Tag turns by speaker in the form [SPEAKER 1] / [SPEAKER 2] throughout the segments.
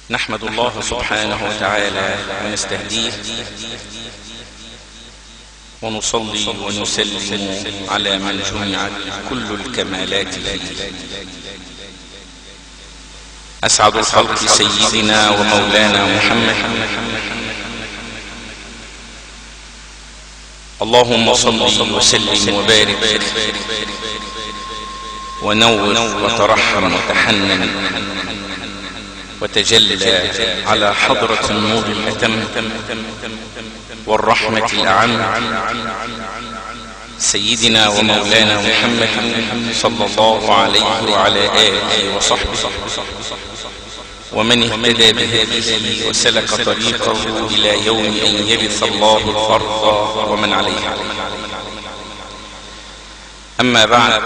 [SPEAKER 1] نحمد الله سبحانه وتعالى ونستهديه ونصلي ونسلم على من جمعت كل الكمالات فيه. أسعد الخلق سيدنا ومولانا محمد، اللهم صل وسلم وبارك ونور وترحم وتحنن وتجلى على حضرة النور الأتم والرحمة الأعم سيدنا ومولانا محمد صلى الله عليه وعلى آله وصحبه ومن اهتدى بهديه وسلك طريقه إلى يوم أن يرث الله الأرض ومن عليها. أما بعد،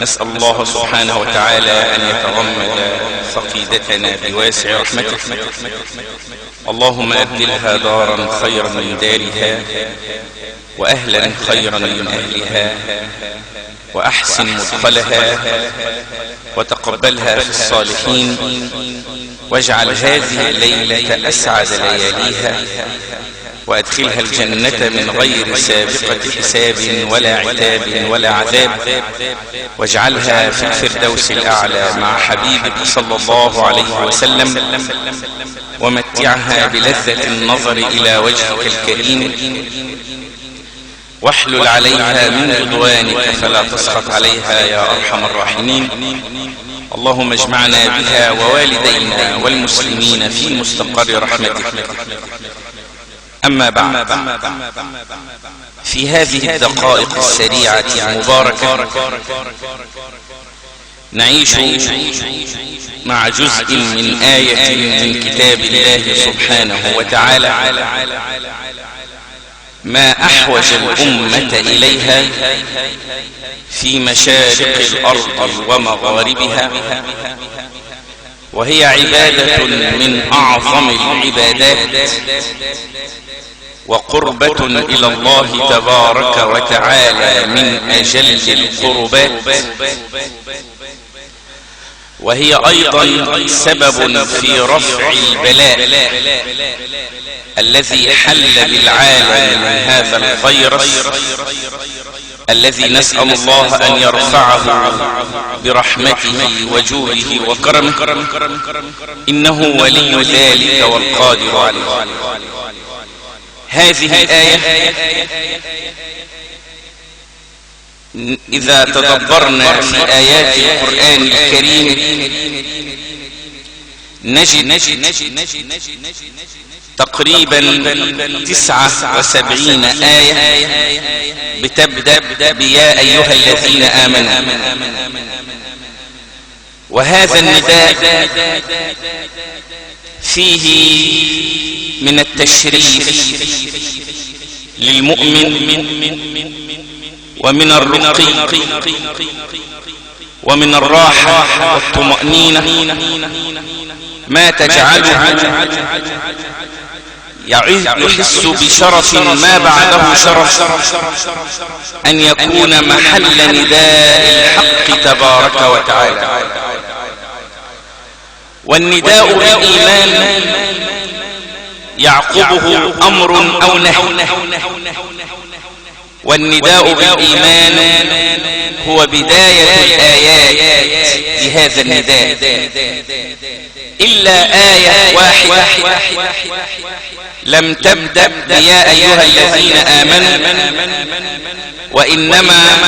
[SPEAKER 1] نسأل الله سبحانه وتعالى أن يتغمد فقيدتنا بواسع رحمته، اللهم أبدلها دارا خيرا من دارها وأهلا خيرا من أهلها، وأحسن مدخلها وتقبلها في الصالحين، واجعل هذه الليلة أسعد لياليها، وأدخلها الجنة من غير سابقة حساب ولا عتاب ولا عذاب، واجعلها في الفردوس الأعلى مع حبيبك صلى الله عليه وسلم، ومتعها بلذة النظر إلى وجهك الكريم، واحلل عليها من رضوانك فلا تسخط عليها يا أرحم الراحمين. اللهم اجمعنا بها ووالدينا والمسلمين في مستقر رحمتك. أما بعد، في هذه الدقائق السريعة المباركة نعيش مع جزء من آية من كتاب الله سبحانه وتعالى ما أحوج الأمة إليها في مشارق الأرض ومغاربها، وهي عبادة من أعظم العبادات وقربة إلى الله تبارك وتعالى من أجل القربات، وهي أيضا سبب في رفع البلاء الذي حل بالعالم من هذا الفيروس الذي نسأل الله أن يرفعه برحمته وجوده وكرمه، إنه ولي ذلك والقادر عليه. هذه الآية إذا تدبرنا في آيات القرآن الكريم نجد تقريبا 79 آية بتبدأ بيا أيها الذين آمنوا، وهذا النداء فيه من التشريف للمؤمن ومن الرقي ومن الراحة والطمأنينة ما تجعله يحس بشرف ما بعده شرف، أن يكون محل نداء الحق تبارك وتعالى. والنداء بالإيمان يعقبه أمر أو نهي، والنداء بالإيمان هو بداية الآيات لهذا النداء، إلا آية واحدة لم تبدأ بيا أيها الذين آمنوا، وإنما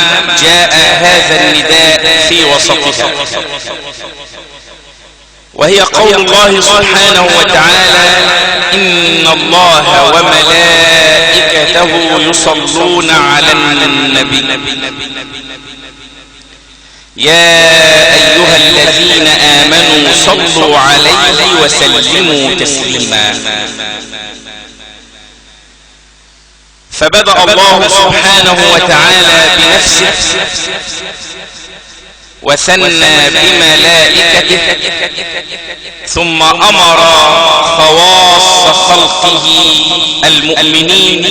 [SPEAKER 1] جاء هذا النداء في وسطها، وهي قول الله سبحانه وتعالى: إن الله وملائكته يصلون على النبي يا أيها الذين آمنوا صلوا عليه وسلموا تسليما. فبدأ الله سبحانه وتعالى بنفسه وثنى بملائكته ثم أمر خواص خلقه المؤمنين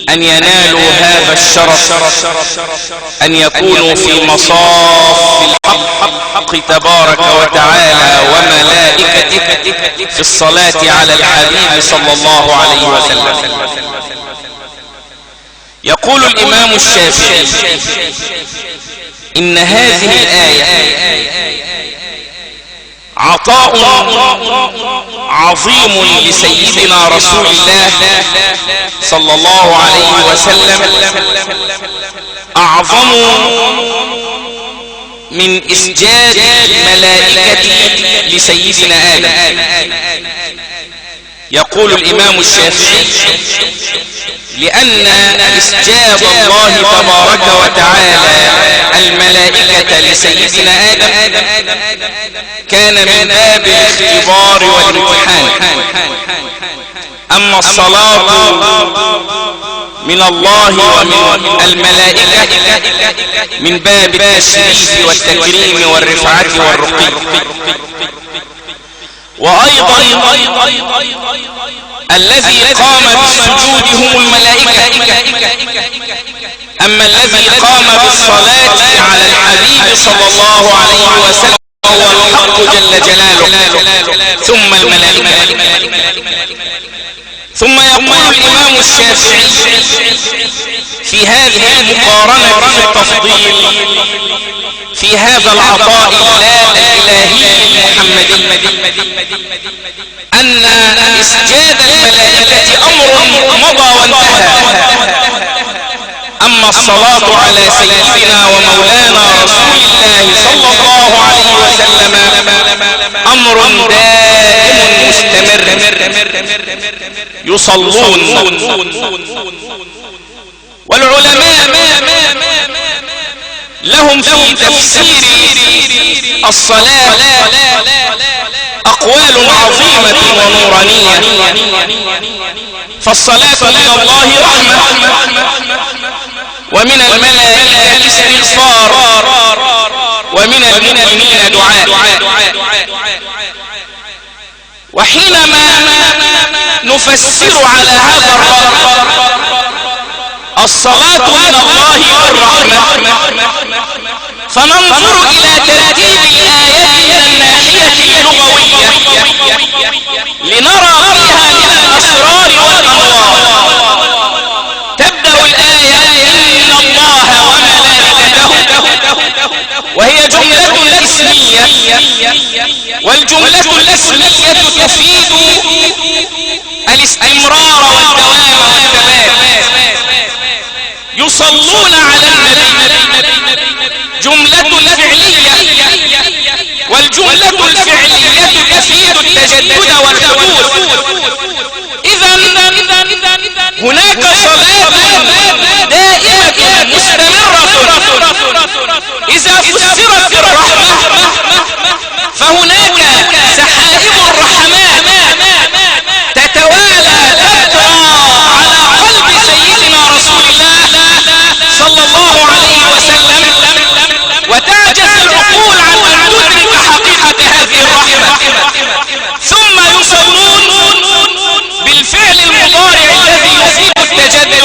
[SPEAKER 1] أن ينالوا هذا الشرف، أن يكونوا في مصاف الحق تبارك وتعالى وملائكته في الصلاة على الحبيب صلى الله عليه وسلم. يقول الإمام الشافعي إن هذه الآية عطاء عظيم لسيدنا رسول الله صلى الله عليه وسلم، أعظم من إسجاد الملائكة لسيدنا آدم. يقول الإمام الشافعي لأن إسجاد الله تبارك وتعالى الملائكة لسيدنا آدم كان من باب الاختبار والامتحان، أما الصلاة من الله ومن الملائكة من باب التشريف والتكريم والرفعة والرقي. وأيضا الذي قام بالسجود هم الملائكة، أما الذي قام بالصلاة على الحبيب صلى الله عليه وسلم هو الحق جل جلاله ثم الملائكة. ثم يقول الإمام الشافعي في هذه المقارنة في التفضيل في هذا العطاء الإلهي المحمدي أن إسجاد الملائكة أمر مضى وانتهى، أما الصلاة على سيدنا ومولانا رسول الله صلى الله عليه وسلم أمر دائم مستمر، يصلون. والعلماء لهم في تفسير الصلاة أقوال عظيمة ونورانية. فالصلاة من الله رحمة، ومن الملائكة استغفار، ومن المؤمنين دعاء. وحينما نفسر على هذا الرأي الصلاة من الله والرحمة فننظر إلى ترتيب الآيات من الناحية اللغوية لنرى فيها من الأسرار والأنوار. تبدأ الآية إن الله وملائكته، وهي جملة اسمية، والجملة الاسمية تفيد الاستمرار والدوام والثبات. يصلون على النبي جملة فعلية، والجملة الفعلية تفيد التجدد والحدوث. إذن هناك صلاة دائمة مستمرة. إذا فسرت الرحمة فهناك سحائب الرحمات تتوالى تترى على قلب سيدنا رسول الله صلى الله عليه وسلم، وتعجز العقول عن أن تدرك حقيقة هذه الرحمة. ثم يصلون بالفعل المضارع الذي يفيد التجدد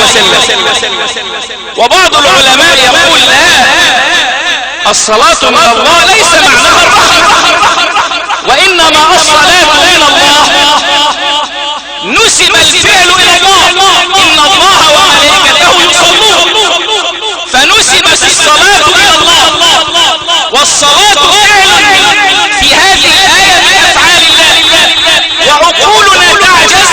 [SPEAKER 1] وسلم. وبعض العلماء يقول لا، الصلاة من الله ليس معناها الرحمة، وإنما الصلاة من الله نسب الفعل إلى الله، إن الله وملائكته يصلون، فنسبت الصلاة إلى الله، والصلاة فعل في هذه الآية من أفعال الله، وعقولنا تعجز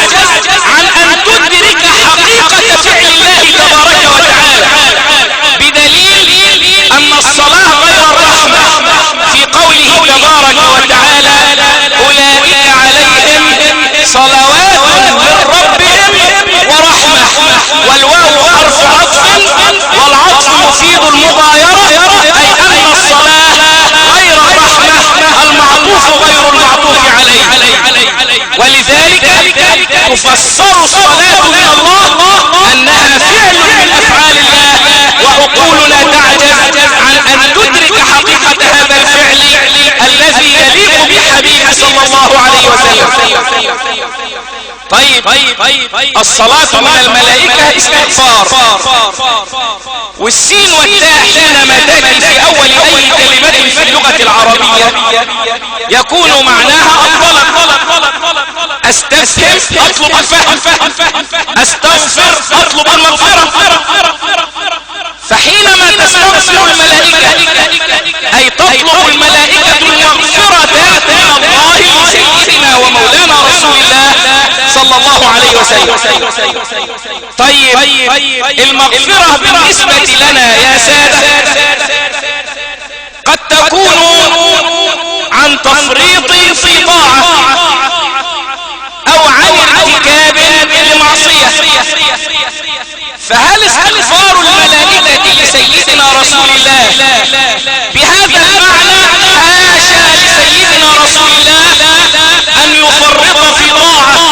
[SPEAKER 1] عن أن تدرك حقيقة فعل الله تبارك وتعالى، بدليل أن الصلاة غير الرحمة في قوله تبارك وتعالى أولئك عليهم صلوات من ربهم ورحمة، والواو حرف عطف، والعطف مفيد المغايرة، أي أن الصلاة غير الرحمة، المعطوف غير المعطوف عليه، ولذلك تفسر الصلاة من الله أنها فعل من أفعال الله، وعقولنا تعجز عن أن تدرك حقيقة هذا الفعل الذي يليق بحبيبه صلى الله عليه وسلم. طيب الصلاة من الملائكة استغفار، والسين والتاء حينما تأتي في أول أي كلمة في اللغة العربية يكون معناها الطلب، استفهم أطلب الفهم، استغفر أطلب المغفرة. فحينما تستغفر الملائكة أي تطلب الملائكة المغفرة من الله لسيدنا ومولانا رسول الله صلى الله عليه وسلم. طيب المغفرة بالنسبة لنا يا سادة قد تكون عن تفريط في طاعة أو عن ارتكاب لمعصية، فهل استغفار الملائكة لسيدنا رسول الله بهذا المعنى؟ حاشا لسيدنا رسول الله أن يفرط في طاعة،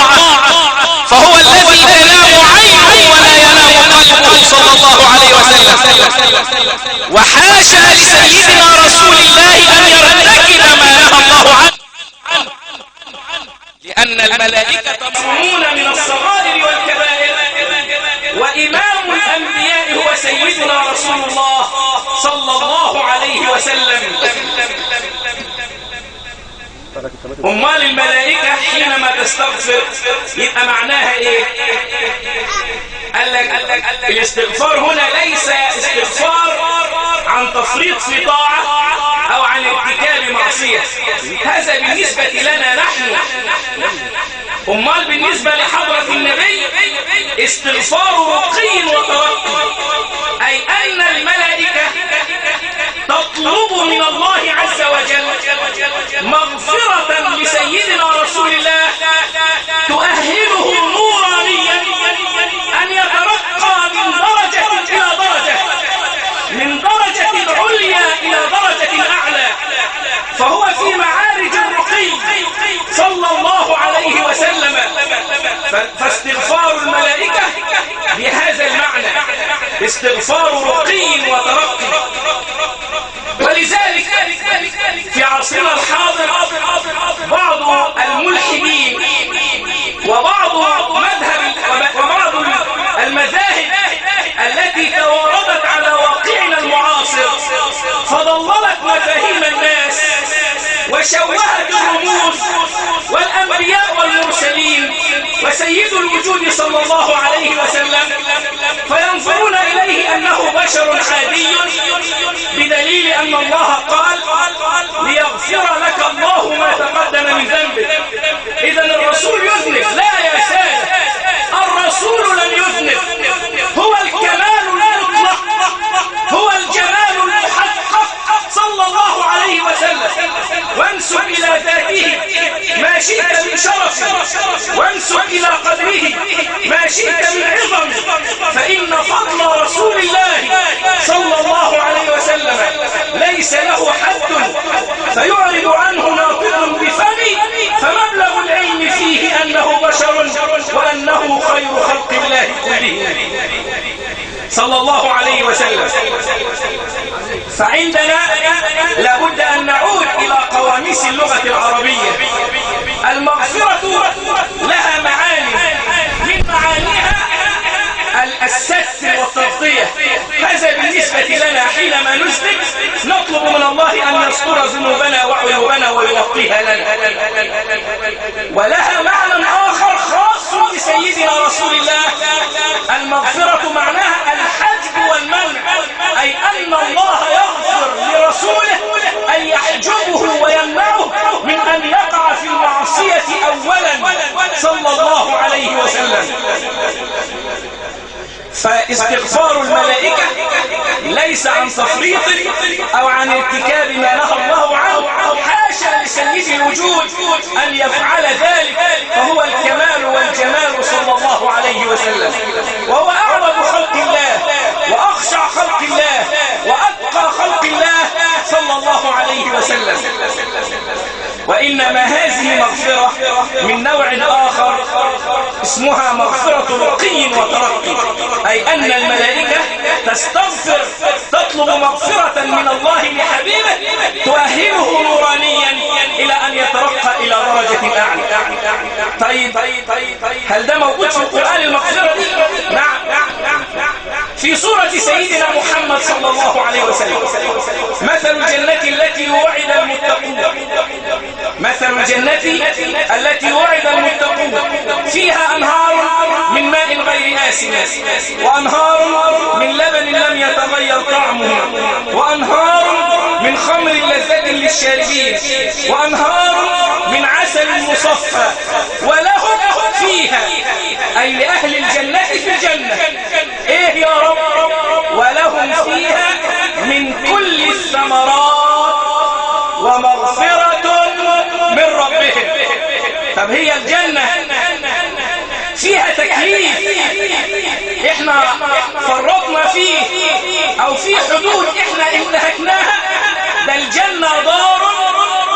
[SPEAKER 1] فهو الذي تنام عينه ولا ينام قلبه صلى الله عليه وسلم، وحاشا لسيدنا رسول الله أن يرتكب ما نهى الله عنه، لأن الملائكة
[SPEAKER 2] معصومون من الصغائر والكبائر، وإمام الأنبياء هو سيدنا رسول الله صلى الله عليه وسلم. أمال الملائكة حينما تستغفر يبقى معناها إيه؟ قال لك الاستغفار هنا ليس استغفار عن تفريط في طاعة أو عن ارتكاب معصية، هذا بالنسبة لنا نحن. أمال بالنسبة لحضرة النبي استغفار رقي وترقي، أي أن الملائكة تطلب من الله عز وجل مغفرة لسيدنا رسول الله تؤهله نورانيا أن يترقى من درجة إلى درجة، من درجة عليا إلى درجة أعلى، فهو في معارج الرقي صلى الله عليه وسلم. فاستغفار الملائكة بهذا المعنى استغفار رقي وترقي. ولذلك في عصرنا الحاضر بعض الملحدين وبعض المذاهب التي تواردت على واقعنا المعاصر فضللت مفاهيم الناس وشوهت الرموز والأنبياء والمرسلين وسيد الوجود صلى الله عليه وسلم، فينظرون إليه أنه بشر عادي، بدليل أن الله قال ليغفر لك الله ما تقدم من ذنبك. إذن الرسول يذنب؟ لا يا سادة، الرسول لم يذنب، هو الكمال المطلق، هو الجمال المحقق صلى الله عليه وسلم. وانسب إلى ذاته ما شئت من شرف، وانسب إلى قدره ما شئت من عظم، فإن فضل رسول الله صلى الله عليه وسلم ليس له حد فيعرض عنه ناطق بفمه، فمبلغ العلم فيه أنه بشر وأنه خير خلق الله كلهم صلى الله عليه وسلم. فعندنا لابد أن نعود إلى قواميس اللغة العربية. المغفرة لها معاني، من معانيها الستر يغسل والتغطية. هذا بالنسبة لنا حينما نسلم نطلب من الله أن يستر ذنوبنا وعيوبنا ويغطيها لنا. ولها معنى آخر خاص بسيدنا رسول الله. المغفرة معناها الحجب والمنع، أي أن الله يغفر لرسوله أن يحجبه ويمنعه من أن يقع في المعصية أولا صلى الله عليه وسلم. فاستغفار الملائكة ليس عن تفريط أو عن ارتكاب ما نهى الله عنه، حاشا لسيد الوجود أن يفعل ذلك، فهو الكمال والجمال صلى الله عليه وسلم، وهو أعظم خلق الله وأخشع خلق الله وأتقى خلق الله صلى الله عليه وسلم. وإنما هذه مغفرة من نوع آخر اسمها مغفرة رقي وترقي، أي أن الملائكة تستغفر تطلب مغفرة من الله لحبيبه تؤهله نورانيا إلى أن يترقى إلى درجة أعلى. طيب هل ده موجود في القرآن المغفرة دي؟ نعم. في سورة سيدنا محمد صلى الله عليه وسلم مثل الجنة التي وعد المتقون، مثل الجنة التي وعد المتقون فيها أنهار من ماء غير آسن وأنهار من لبن لم يتغير طعمه وأنهار من خمر لذة للشاربين وأنهار من عسل مصفى ولهم فيها، أي لأهل الجنة في الجنة، إيه يا رب؟ ولهم فيها من كل الثمرات ومغفرة من ربهم. طب هي الجنة فيها تكليف احنا فرطنا فيه او في حدود احنا انتهكناها؟ ده الجنة دار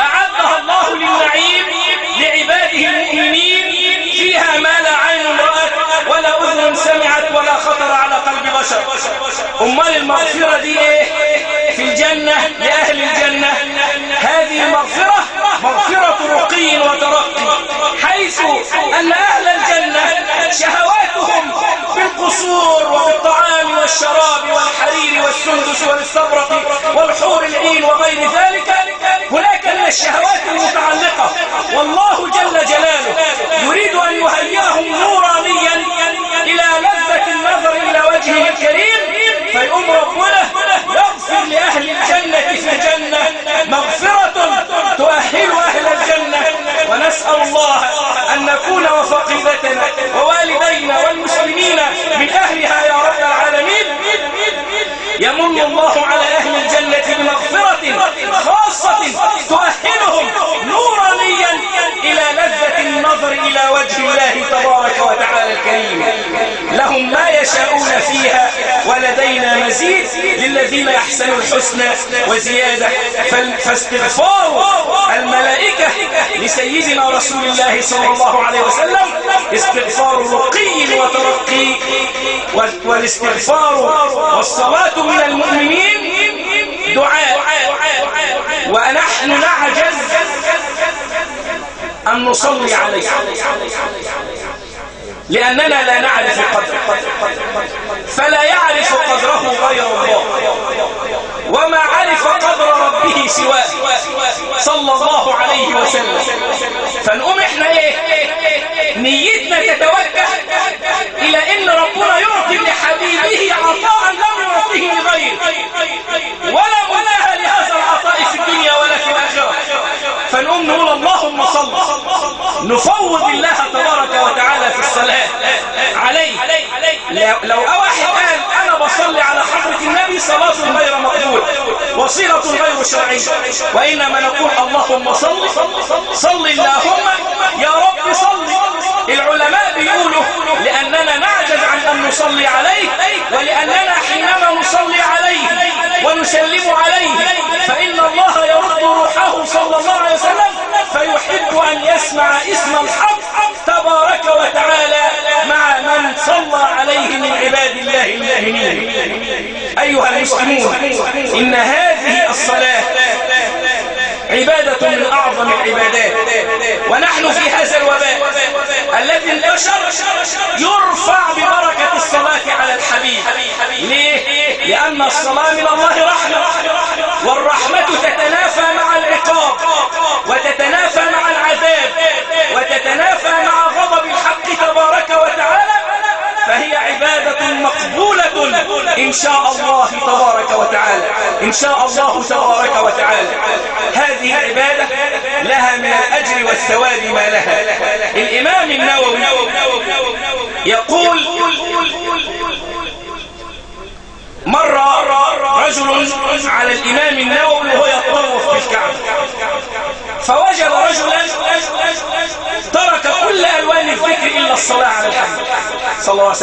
[SPEAKER 2] اعدها الله للنعيم لعباده المؤمنين فيها ما لا عين رأت ولا اذن سمعت ولا خطر على قلب بشر. امال المغفرة دي ايه في الجنة لأهل الجنة؟ هذه المغفرة مغفرة رقي وترقي، حيث أن أهل الجنة شهواتهم بالقصور وبالطعام والشراب والحرير والسندس والاستبرق والحور العين وغير ذلك، هناك من الشهوات المتعلقة، والله جل جلاله يريد أن يهيئهم نورانيا إلى لذة النظر إلى وجهه الكريم، فيقوم ربنا يغفر لأهل الجنة في الجنة مغفرة تؤهل أهل الجنة. ونسأل الله أن نكون وفقيدتنا ووالدينا والمسلمين من أهلها يا رب العالمين. يمن الله على أهل الجنة بمغفرة خاصة تؤهلهم نورانيا إلى لذة النظر إلى وجه الله تبارك وتعالى الكريم. لهم ما يشاءون فيها ولدينا مزيد للذين يحسنوا الحسنى وزيادة. فاستغفار الملائكة لسيدنا رسول الله صلى الله عليه وسلم استغفار رقي وترقي، والاستغفار والصلاة من المؤمنين دعاء، ونحن نعجز أن نصلي عليه لأننا لا نعرف قدره، فلا يعرف قدره غير الله، وما عرف قدر ربه سواه صلى الله عليه وسلم. فنقوم احنا نيتنا تتوجه إلى إن ربنا يعطي لحبيبه عطاء لم يعطيه لغيره، ولا مناهى لهذا العطاء في الدنيا ولا في الآخرة. فنقوم نقول اللهم صل، نفوض الله تبارك وتعالى في الصلاة عليه. لو واحد قال أنا بصلي على حضرة النبي صلاة غير مقبول وصيلة غير شرعية، وإنما نقول اللهم صل صل اللهم يا رب صل. العلماء بيقولوا لأننا نعجز عن أن نصلي عليه، ولأننا حينما نصلي عليه ونسلم عليه فإن الله يرد روحه صلى الله عليه وسلم، فيحب أن يسمع اسم الحق تبارك وتعالى مع من صلى عليه من عباد الله المؤمنين. أيها المسلمون، إن هذه الصلاة عبادة من أعظم العبادات، ونحن في هذا الوباء الذي انتشر يرفع ببركة الصلاة على الحبيب إن شاء الله تبارك وتعالى. هذه العبادة لها من الأجر والثواب ما لها. الإمام النووي يقول: مر رجل على الإمام النووي وهو يطوف بالكعبة، فوجد رجلا ترك كل ألوان الذكر إلا الصلاة على الحبيب صلى الله عليه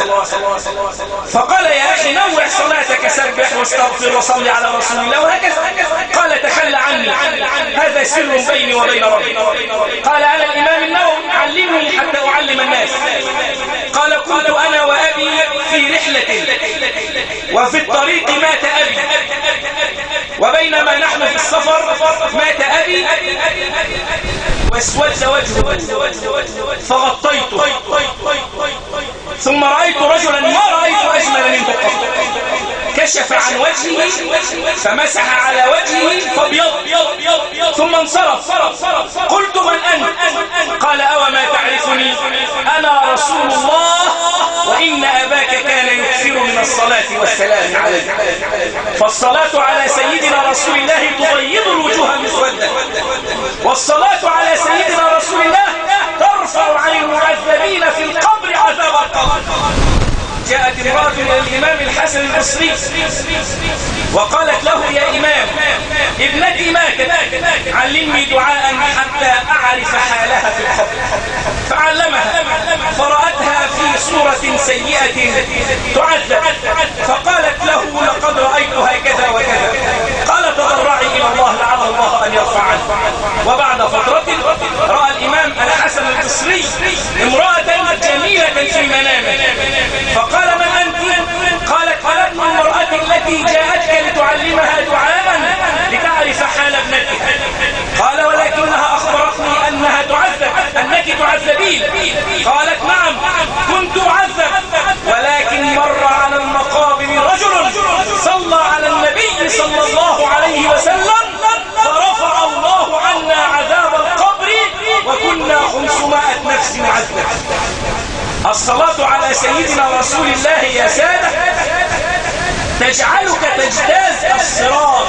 [SPEAKER 2] وسلم، فقال: يا أخي نوع صلاتك، سبح واستغفر وصلي على رسول الله وهكذا. قال: تخلى عني، هذا سر بيني وبين ربي. قال: أنا الإمام النووي، علمني حتى أعلم الناس. قال: كنت أنا وأبي في رحلة وفي الطريق مات أبي، وبينما نحن في السفر مات أبي واسود وجهه فغطيته، ثم رأيت رجلا ما رأيت أجمل منه قط، كشف عن وجهه فمسح على وجهه فابيض ثم انصرف. قلت: من أنت؟ قال: أو ما تعرفني؟ أنا رسول الله، وإن أباك كان يكثر من الصلاة والسلام عليه. فالصلاة على سيدنا رسول الله تبيض الوجوه مسودة، والصلاة على سيدنا رسول الله ترفع عن المعذبين في القبر عذاب القبر. جاءت امرأة إلى الإمام الحسن البصري وقالت له: يا إمام، ابنتي ماتت، علمني دعاء حتى أعرف حالها في القبر. فعلمها، فرأتها في صورة سيئة تعذب، فقالت له: لقد رأيتها كذا وكذا. قال: تضرعي إلى الله لعل الله أن يرفع عنك. وبعد فترة رأى الإمام الحسن البصري امرأة جميلة في منامه، فقال: من أنت؟ قالت: أنا ابن المرأة التي جاءتك لتعلمها دعاء لتعرف حال ابنتها. قال: ولكنها أخبرتني أنها تعذب، أنك تعذبين. قالت: نعم، كنت أعذب، ولكن مر على المقابر رجل صلى على النبي صلى الله عليه وسلم فرفع الله عنا عذاب القبر وكنا 500 نفس معذبة. الصلاة على سيدنا رسول الله يا سادة تجعلك تجتاز الصراط.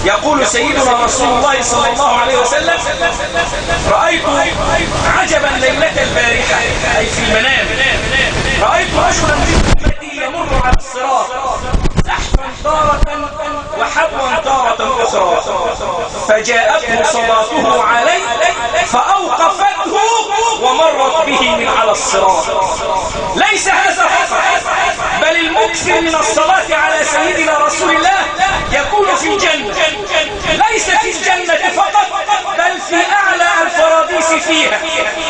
[SPEAKER 2] يقول سيدنا رسول الله صلى الله عليه وسلم: رأيت عجبا ليلة البارحة، أي في المنام، رأيت رجلا من أمتي يمر على الصراط زحفا تارة وحبوا تارة أخرى، فجاءته صلاته عليه فأوقفته ومرت به من على الصراط. ليس هذا فقط، بل المكثر من الصلاة على سيدنا رسول الله يكون في الجنة. ليس في الجنة فقط، بل في أعلى الفراديس فيها.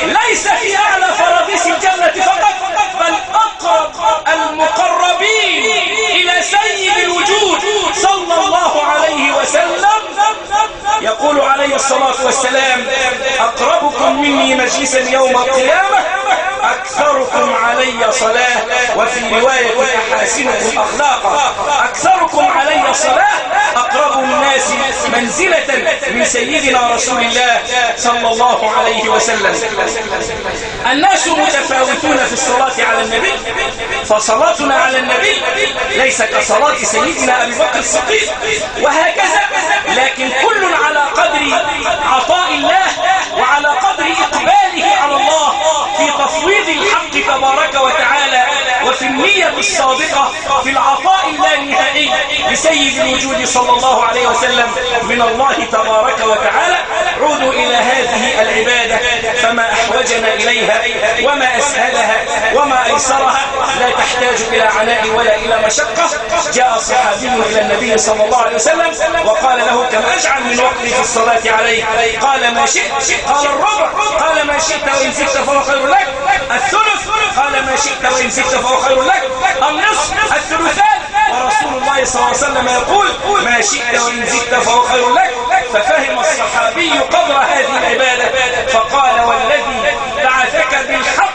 [SPEAKER 2] ليس في أعلى فراديس الجنة فقط، بل أقرب المقربين إلى سيد الوجود صلى الله عليه وسلم. يقول عليه الصلاة والسلام: أقربكم مني مجلسا يوم القيامة أكثركم علي صلاة، وفي رواية أحاسنكم أخلاقا. أكثركم علي صلاة، أقرب الناس منزلة من سيدنا رسول الله صلى الله عليه وسلم. الناس متفاوتون في الصلاة على النبي، فصلاتنا على النبي ليس كصلاة سيدنا أبي بكر الصديق وهكذا، لكن كل على قدر عطاء الله وعلى قدر إقباله على الله في تفويض الحق تبارك وتعالى، وفي النية الصادقة في العطاء اللانهائي لسيد الوجود صلى الله عليه وسلم من الله تبارك وتعالى. عودوا إلى هذه العبادة، فما أحوجنا إليها وما أسهلها وما أيسرها، لا تحتاج إلى عناء ولا إلى مشقة. جاء صحابي إلى النبي صلى الله عليه وسلم وقال له: كم أجعل من وقتي في الصلاة عليه؟ قال: ما شئت. قال: الربع. قال: ما شئت وإن زدت فهو خير لك. الثلث. قال: ما شئت وإن زدت فهو خير لك. النصف. الثلثان. ورسول الله صلى الله عليه وسلم يقول: ما شئت وإن زدت فهو خير لك. ففهم الصحابي قدر هذه العبادة فقال: والذي بعثك بالحق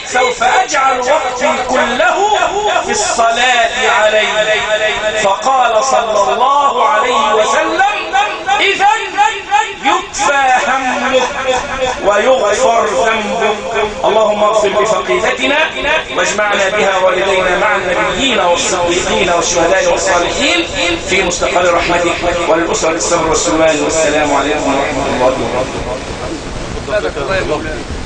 [SPEAKER 2] سوف أجعل وقتي كله في الصلاة عليه. فقال صلى الله عليه وسلم: إذن يكفى همك ويغفر ذنبك. اللهم اغفر لفقيدتنا واجمعنا بها والدينا مع النبيين والصديقين والشهداء والصالحين في مستقر رحمتك، وللأسرة الصبر والسلوان. والسلام عليكم ورحمة الله وبركاته.